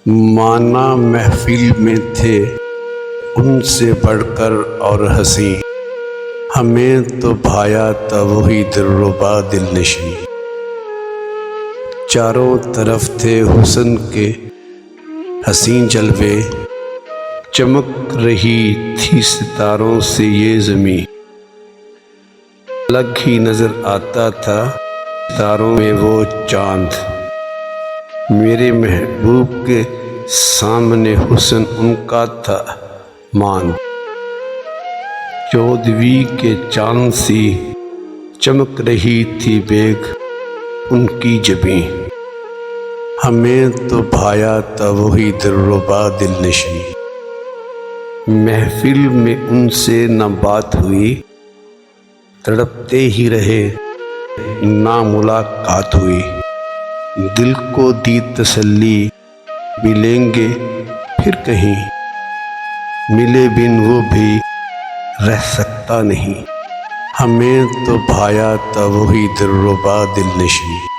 مانا محفل میں تھے ان سے بڑھ کر اور ہنسی، ہمیں تو بھایا تھا وہی دلربا دل نشیں۔ چاروں طرف تھے حسن کے حسین جلوے، چمک رہی تھی ستاروں سے یہ زمیں، الگ ہی نظر آتا تھا ستاروں میں وہ چاند، میرے محبوب کے سامنے حسن ان کا تھا ماند۔ چودھویں کے چاند سی چمک رہی تھی بیگ ان کی جبیں، ہمیں تو بھایا تھا وہی دلربا دل نشیں۔ محفل میں ان سے نہ بات ہوئی، تڑپتے ہی رہے نہ ملاقات ہوئی، دل کو دی تسلی ملیں گے پھر کہیں، ملے بن وہ بھی رہ سکتا نہیں، ہمیں تو بھایا تھا وہی دلربا دل نشیں۔